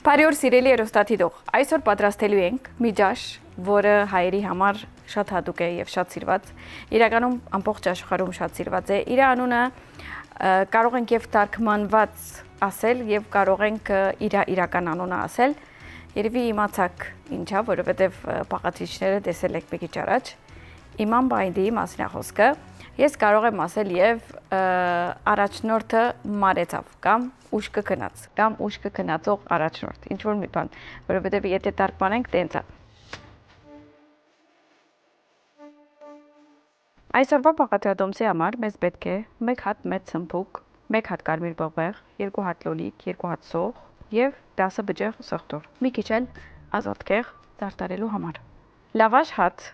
Բարի օր սիրելի երոստաթիդող, այսօր պատրաստելու ենք մի ջաշ, որը հայերի համար շատ հատուկ է եւ շատ սիրված, իրականում ամբողջ աշխարհում շատ սիրված է, իր անունը կարող ենք եւ թարգմանված ասել եւ կարող ենք իր իրական անունը ասել, երևի իմացաք ինչա, որովհետեւ բաղադրիչները տեսել եք մի քիչ առաջ, Իմամ Բայնդիի մասին է խոսքը, ես կարող եմ ասել եւ առաջնորդը մարեցավ կամ ուշքը գնաց կամ ուշքը գնացող առաջնորդ, ինչ որ մի բան, որովհետև եթե թարգմանենք տենց է։ Այսօրվա բաղադրատոմսի համար մեզ պետք է 1 հատ մեծ սմբուկ, 1 հատ կարմիր բողբեղ, 2 հատ լոլիկ, 2 հատ սող եւ 10 բջեղ սոխտոր։ Մի քիչ էլ ազոտքեղ զարդարելու համար։ Լավաշ հատ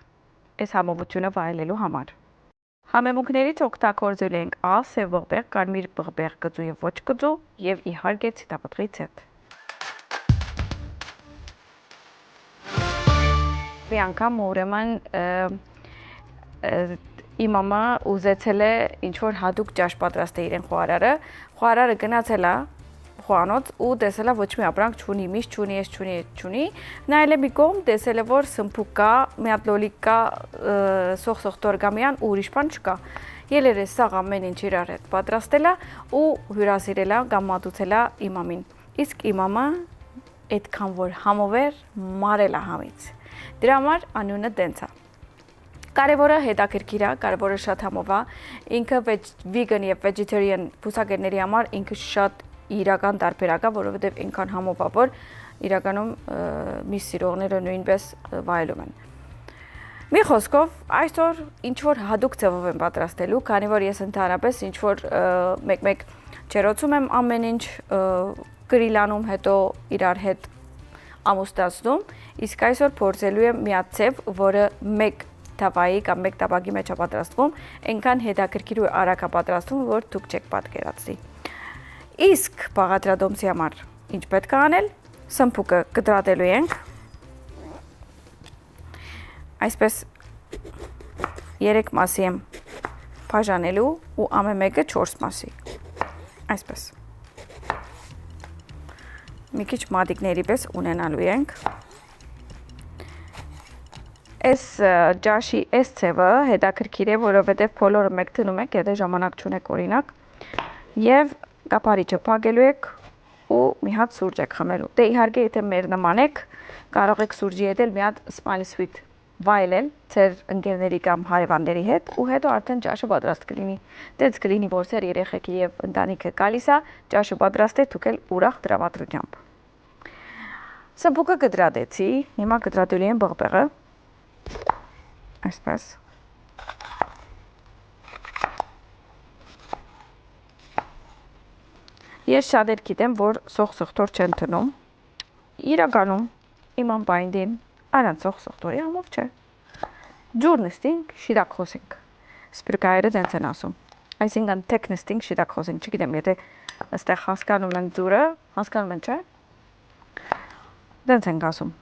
այս համովությունը վայելելու համար։ Համեմունքներից օգտագործել ենք սև բողբեղ, կարմիր բողբեղ գծու եւ ոչ գծու եւ իհարկե ցիտապտղի ցետ։ Մի անգամ ուրեմն իմամը ուզեցել է ինչ որ հատուկ ջաշ պատրաստել իրեն խոհարարը գնացել է խոհանոց ու տեսել է ոչ մի ապրանք չունի, միշտ չունի, ես չունի, ես չունի, նայել է մի կողմ, տեսել է որ սմբուկ կա, մի հատ լոլիկ կա, սոխտոր կա միան ու ուրիշ բան չկա։ Ելեր է սաղ ամեն ինչ իրար հետ պատրաստել է ու հյուրասիրել է կամ մատուցել է իմամին։ Իսկ իմամը այդքան որ համով էր, մարել է համից։ Դրա համար անունը տենց է։ Կարևորը հետաքրքիր է, կարևորը շատ համով է, ինքը vegan եւ vegetarian բուսակերների համար ինքը շատ իրական տարբերակ է, որովհետեւ այնքան համով է, որ իրականում միս սիրողները նույնպես վայելում են։ Մի խոսքով, այսօր ինչ որ հատուկ ձևով եմ պատրաստելու, քանի որ ես ընդհանրապես ինչ որ մեկ-մեկ ջերոցում եմ ամեն ինչ գրիլանում, հետո իրար հետ ամուստացնում, իսկ այսօր փորձելու եմ մի հատ ձև, որը մեկ տավայի կամ մեկ տաբակի մեջ է պատրաստվում, այնքան հետաքրքիր ու արագ է պատրաստվում, որ դուք չեք պատկերացնի։ Իսկ բաղադրատոմսի համար ինչ պետք է անել, սմբուկը կտրատելու ենք, այսպես 3 մասի եմ բաժանելու ու ամեն մեկը 4 մասի, այսպես, մի քիչ մատիկների պես ունենալու ենք, այս ջաշի այս ձևը հետաքրքիր է, որովհետև բոլորը մեկ դնում եք, եթե ժամանակ չունեք օրինակ, եւ կապարիչը փակելու եք ու մի հատ սուրճ եք խմելու։ Դե իհարկե եթե մեր նման եք, կարող եք սուրճի հետ էլ մի հատ smile sweet վայելել ձեր ընկերների կամ հարևանների հետ ու հետո արդեն ջաշը պատրաստ կլինի։ Դից կլինի որ ձեր երեխեքը եւ ընտանիքը գալիս է, ջաշը պատրաստ է, դուք էլ ուրախ դրամատրությամբ։ Սմբուկը կտրատեցի, հիմա կտրատելու եմ բողբեղը։ Այսպես։ Ես շատեր գիտեմ, որ սոխտոր չեն դնում։ Իրականում Իմամ Բայնդին առանց սոխտորի համով չէ։ Ջուր նստինք, շիրակ խոսենք։ Սպիրկայերը դենց են ասում։ Այսինքն տեկ նստինք, շիրակ խոսենք, չգիտեմ, եթե այստեղ հասկանում են ջուրը, հասկանում են, չէ՞։ Դենց ենք ասում։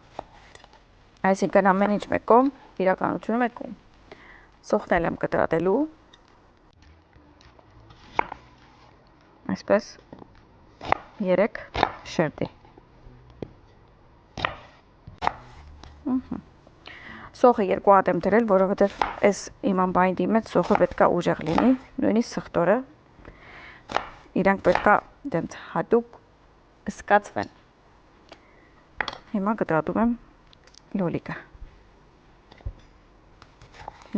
Այսինքն ամեն ինչ մեկ կողմ, իրականությունը մեկ կողմ։ Սոխտել եմ կտրատելու։ Այսպես 3 շերտի։ Սոխը 2 հատ եմ դրել, որովհետև այս Իմամ Բայնդի մեջ սոխը պետք է ուժեղ լինի, նույնիսկ սխտորը։ Իրանք պետք է դենց հատուկ սկացվեն։ Հիմա կտրատում եմ լոլիկը։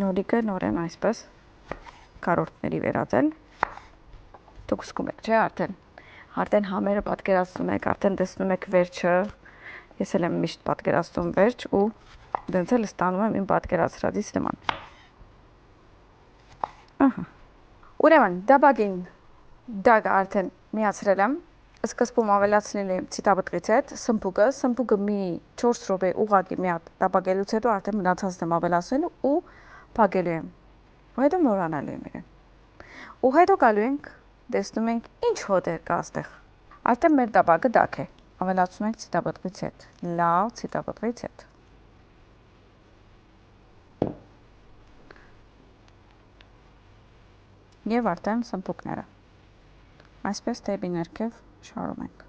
Լոլիկը նորեն այսպես կարորդների վերածել։ Դուք զգում եք, չէ՞ արդեն համերը պատկերացնում եք, արդեն տեսնում եք վերջը։ Ես էլ եմ միշտ պատկերացնում վերջ ու դենց էլ ստանում եմ իմ պատկերացրածից նման։ Ուրեմն դաբագին դագը արդեն միացրել եմ, սկզբում ավելացնել եմ ցիտապտղից հետ, սմբուկը մի 4 րոպե ուղղակի մի հատ դաբագելուց հետո արդեն մնացածն եմ ավելացնելու ու փակելու եմ։ Ու հետո մոռանալու եմ իրեն։ Ու հետո գալու ենք, տեսնում ենք ինչ հոտ կա այստեղ։ Արդեն մեր դաբագը դակ է։ Ավելացնում ենք ցիտապտղից հետ, լավ ցիտապտղից հետ։ Եվ արդեն սմբուկները։ Այսպես թեբի ներքև շարում ենք։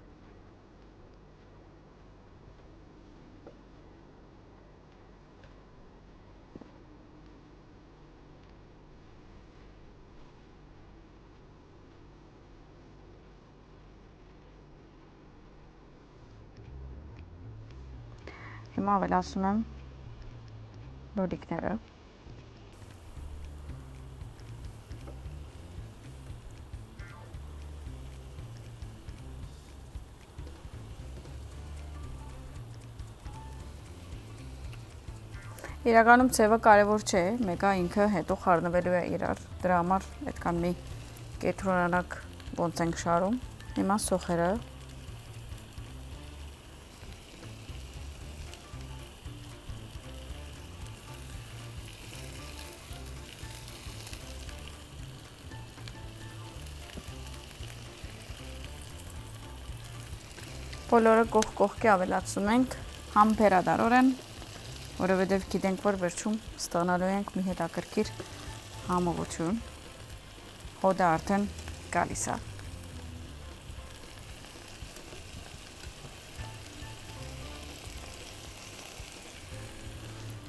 Հիմա ավելացնում եմ լոլիկները։ Իրականում ցևը կարևոր չէ, մեկը ինքը հետո խառնվելու է իրար։ Դրա համար այդքան մի կետրոնանակ ոնց ենք շարում։ Հիմա սոխերը բոլորը կողքի ավելացնում ենք համբերադարորեն, որովհետև գիտենք, որ վերջում ստանալու ենք մի հետաքրքիր համողություն, հոդը արդեն գալիս է։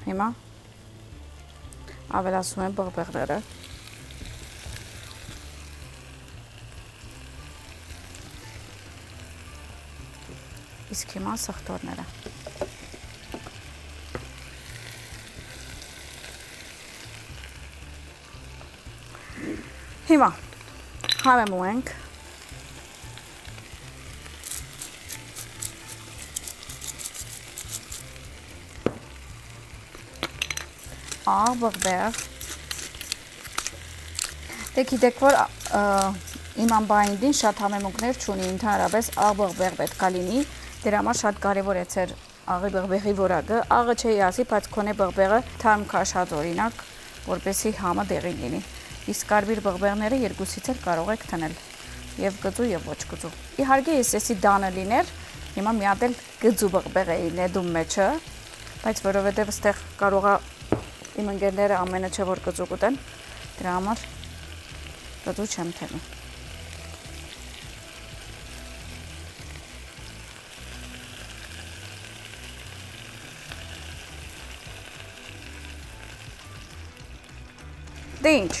Հիմա ավելացնում եմ բաղբեղները։ Իսկ հիմա սխտորները։ Հիմա համեմու ենք բաղբեղ։ Դե գիտեք, որ իմ ամբայնդին շատ համեմունքներ չունի, ընդհանրապես բաղբեղ պետք է լինի, դրա համար շատ կարևոր է ծեր աղի բաղբեղի որակը, աղը չի ասի, բայց քոնե բաղբեղը թարմ քաշած օրինակ, որպեսի համը դեղին լինի։ Իսկ կարմիր բաղբեղները երկուսից էլ կարող եք թնել, եւ գծու եւ ոչ գծու։ Իհարկե ես էսի դանը լիներ, հիմա մի հատ էլ գծու բաղբեղ էի նեդում մեջը, բայց որովհետեւ այստեղ կարող է իմ ընկերները ամենը չէ որ գծու կուտեն, դրա համար գծու չեմ թենում։ Դե ինչ,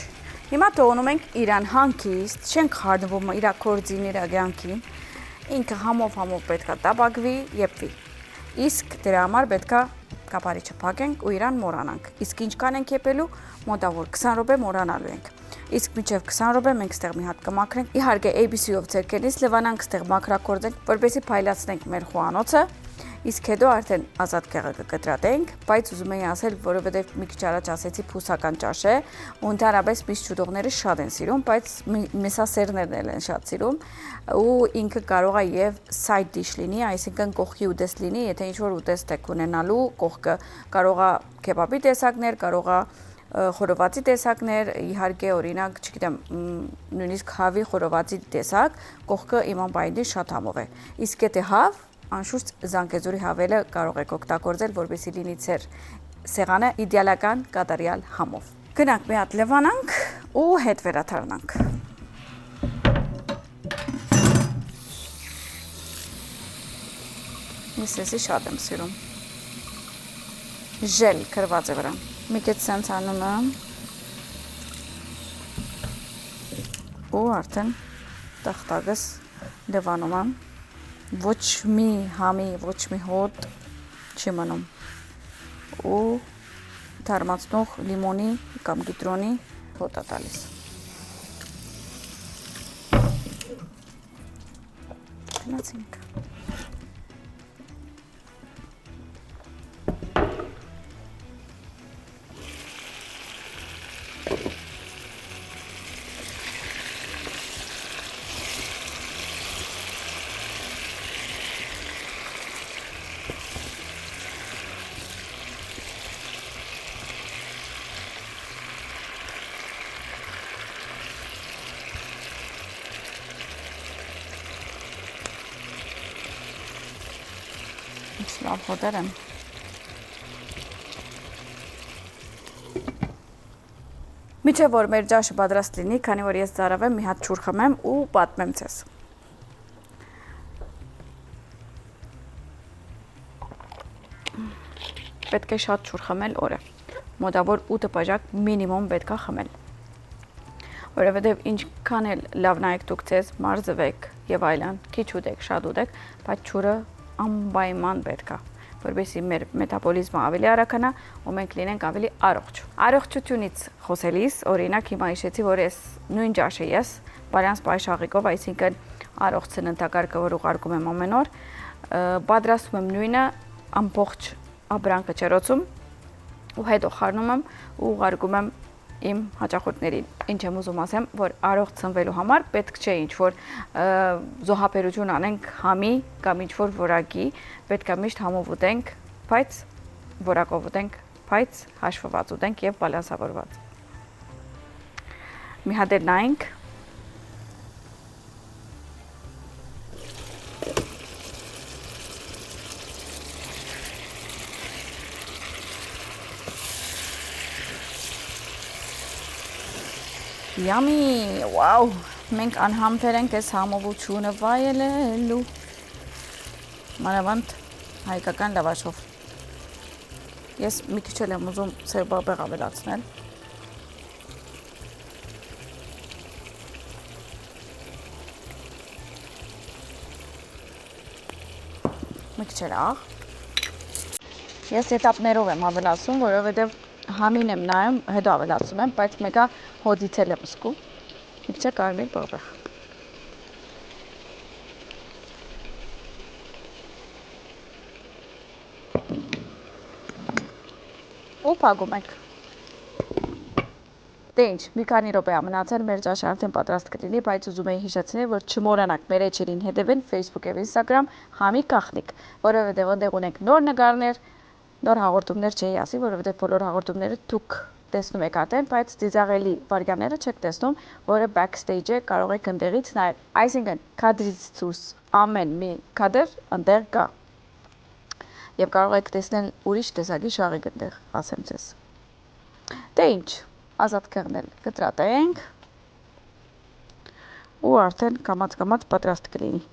հիմա թողնում ենք իրան հանգիստ, չենք խառնվում իրա կորձին, իրա կյանքին, ինքը համով պետքա տապակվի, եփվի։ Իսկ դրա համար պետքա կապարիչը փակենք ու իրան մորանանք։ Իսկ ինչ կանենք եփելու, մոտավոր 20 րոպե մորանալու ենք։ Իսկ մինչև 20 րոպե մենք ստեղ մի հատ կմաքրենք։ Իհարկե ABC-ով ցերկենից լվանանք ստեղ մաքրակորձենք, որպեսզի փայլացնենք մեր խոհանոցը։ Իսկ հետո արդեն ազատ կեղը կկտրատենք, բայց ուզում եի ասել, որովհետև մի քիչ առաջ ասեցի փուսական ճաշ է, ու ընդհանրապես միշտ շուտողները շատ են սիրում, բայց մեսասերներն են շատ սիրում, ու ինքը կարող է եւ side dish լինի, այսինքն կողքի ուտեստ լինի, եթե ինչ-որ ուտեստ եք ունենալու, կողքը կարող է քեբաբի տեսակներ, կարող է խորովածի տեսակներ, իհարկե օրինակ, չգիտեմ, նույնիսկ հավի խորովածի տեսակ, կողքը իմ ամբայնդին շատ համով է։ Իսկ եթե հավ անշուշտ զանգեզուրի հավելը կարող եք օգտագործել, որպեսզի լինի ձեր սեղանը իդեալական կատարյալ համով։ Գնանք մի հատ լվանանք ու հետ վերադառնանք։ Ես էսի շատ եմ սիրում։ Ժել քրված է վրան։ Մի քիչ սենց անում եմ ու արդեն տախտակս լվանում եմ։ Ոչ մի համի, ոչ մի հոտ չի մնում ու թարմացնող լիմոնի կամ գիտրոնի հոտ է տալիս։ Գնացինք։ Լավ հոտեր եմ։ Միջև որ մեր ջաշը պատրաստ լինի, քանի որ ես ծարավեմ, մի հատ ջուր խմեմ ու պատմեմ ձեզ։ Պետք է շատ ջուր խմել օրը։ Մոտավոր 8 բաժակ մինիմում պետք է խմել։ Որովհետև ինչքան էլ լավ նայեք դուք ձեզ, մարզվեք եւ այլն, քիչ ուտեք, շատ ուտեք, բայց ջուրը անպայման պետք է, որովհետեւ մեր մետաբոլիզմը ավելի արագանա ու մենք լինենք ավելի առողջ։ Առողջությունից խոսելիս, օրինակ հիմա հիշեցի, որ ես նույն ջաշը ես բալանս պայշաղիկով, այսինքն առողջ սննդակարգը, որ ուղարկում եմ ամեն օր, պատրաստում եմ նույնը ամբողջ ապրանքը չերոցում ու հետո խառնում եմ ու ուղարկում եմ իմ հաճախորդներին։ Ինչ եմ ուզում ասեմ, որ առողջ ծնվելու համար պետք չէ ինչ-որ զոհաբերություն անենք համի կամ ինչ-որ որակի, պետք է միշտ համով ուտենք, բայց որակով ուտենք, բայց հաշվված ուտենք եւ բալանսավորված։ Մի հատ էլ նայենք։ Yummy, wow, մենք անհամբեր ենք այս համովությունը վայելելու, մանավանդ հայկական լավաշով, ես մի քիչ էլ եմ ուզում սերբաբեղ ավելացնել, մի քիչ էլ աղ, ես էտապներով եմ ավելացում, որովհետև համին եմ նայում, հետո ավելացում եմ, բայց մեկա հոդից էլ եմ զգում, մի քիչ կարմիր բողբեղ։ Ու փակում ենք։ Դե ինչ, մի քանի րոպե մնացել, մեր ջաշը արդեն պատրաստ կլինի, բայց ուզում եի հիշեցնել, որ չմոռանաք մեր էջերին հետևել Facebook եւ Instagram Համի Կախնիկ, որովհետեւ այնտեղ ունենք նոր նկարներ, նոր հաղորդումներ չէի ասի, որովհետեւ բոլոր հաղորդումները դուք տեսնում եք արդեն, բայց ծիծաղելի վարքյանները չեք տեսնում, որը backstage-է կարող եք ընդեղից նայել։ Այսինքն, կադրից դուրս ամեն մի կադր ընդեղ կա։ Եվ կարող եք տեսնել ուրիշ տեսակի շաղիկ ընդեղ, ասեմ ձեզ։ Դե ինչ, ազատ կեղնել կտրատենք ու արդեն կամաց պատրաստ կլինի։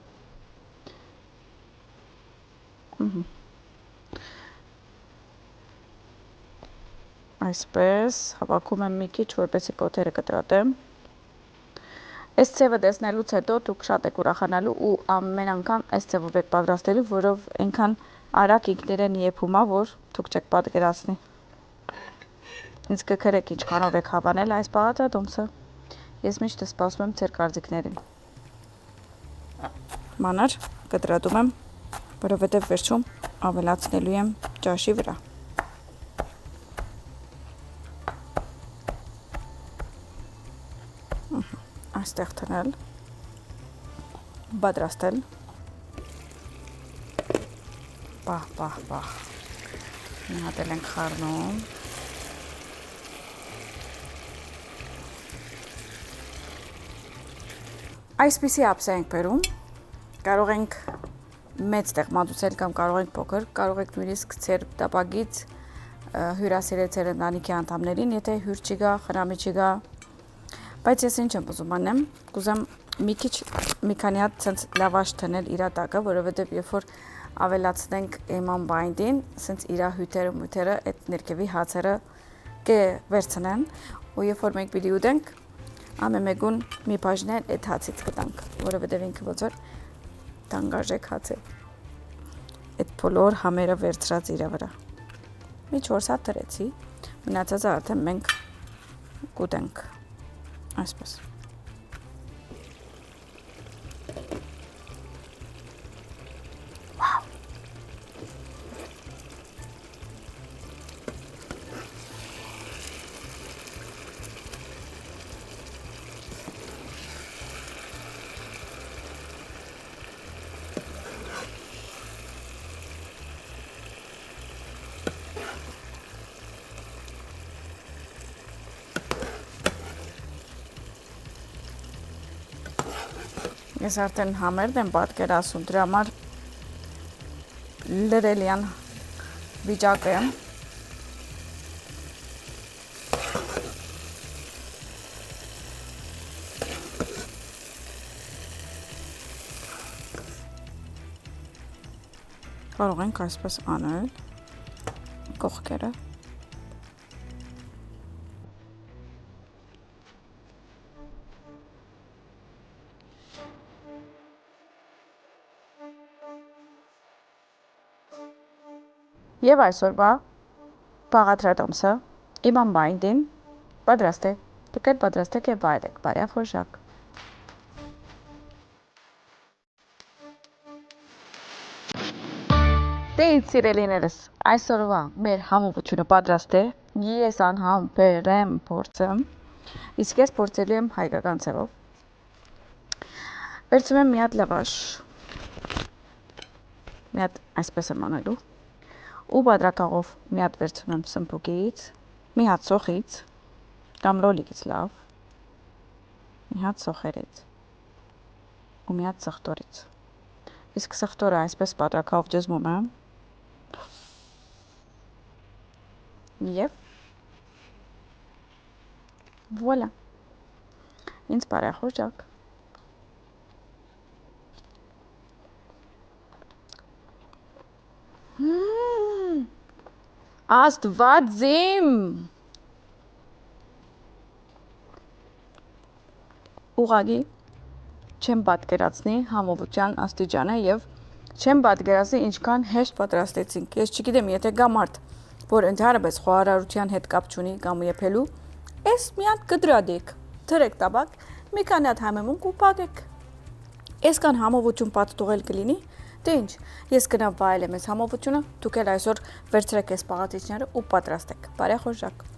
Այսպես հավաքում եմ մի քիչ, որպեսզի կոթերը կտրատեմ։ Այս ցևը տեսնելուց հետո դուք շատ եք ուրախանալու ու ամեն անգամ այս ցևով եք պատրաստելու, որով այնքան արագ ինքներեն եփում է, որ դուք չեք պատկերացնի։ Ինձ կքրեք ինչքանով եք հավանել այս բաղադրատոմսը։ Ես միշտ սպասում եմ ձեր կարծիքներին։ Մանր կտրատում եմ, որովհետև վերջում ավելացնելու եմ ջաշի վրա։ Այստեղ թնել, պատրաստել, պահ, մի հատ էլ ենք խառնում, այսպիսի ափսե ենք բերում, կարող ենք մեծ տեղ մատուցել կամ կարող ենք փոքր, կարող եք նույնիսկ ձեր տապակից հյուրասիրել ձեր ընտանիքի անդամներին, եթե հյուր չի գա, խնամի չի գա, բայց ես ինչ եմ ուզում անեմ, կուզեմ մի քիչ մի քանի հատ ցենց լավաշ թնել իր տակը, որովհետև երբ որ ավելացնենք էման բայնդին, ցենց իր հյութերը այդ ներքևի հացերը կվերցնեն, ու երբ որ մենք պիտի ուտենք, ամենեգուն մի բաժին այդ հացից կտանք, որովհետև ինքը ոնց որ դանգաժեք հաց է։ Այդ բոլոր համերը վերցրած իր վրա։ Մի 4 հատ դրեցի, մնացածը արդեն մենք կուտենք։ Այսպես։ Վաու։ Ես արդեն համերն եմ պատկերացում, դրա համար լրելյան վիճակ եմ։ Կարող ենք այսպես անել կողքերը։ Եվ այսօրվա բաղադրատոմսը իմ անբայնդին պատրաստ է։ Դուք էլ պատրաստ եք եւ վայելեք, բարյավ խորժակ։ Դե ինձ սիրելիներս, այսօրվա մեր համովությունը պատրաստ է, ես անհամ բերեմ փորձեմ, իսկ ես փորձելու եմ հայկական ձևով։ Վերցում եմ մի հատ լավաշ, մի հատ այսպես եմ անելու, ու բադրակաղով մի հատ վերցում եմ սմբուկից, մի հատ սոխից, կամ լոլիկից լավ, մի հատ սոխերից, ու մի հատ սխտորից, իսկ սխտորը այսպես բադրակաղով ջզմում եմ, Եվ վոլա, ինձ բարեխորժակ։ Աստված իմ, ուղղակի չեմ պատկերացնի համովության աստիճանը եւ չեմ պատկերացնի ինչքան հեշտ պատրաստեցինք։ Ես չգիտեմ, եթե գա մարդ, որ ընդհանրապես խոհարարության հետ կապ չունի կամ եփելու, էս մի հատ կդրադեք, թրեք տաբակ, մի քանի հատ համեմունք ու փակեք։ Այսքան համովություն պատտուղել կլինի, դե ինչ, ես գնամ վայելեմ այս համովությունը, դուք էլ այսօր վերցրեք այս պաղատիչները ու պատրաստեք։ Բարեխորժակ։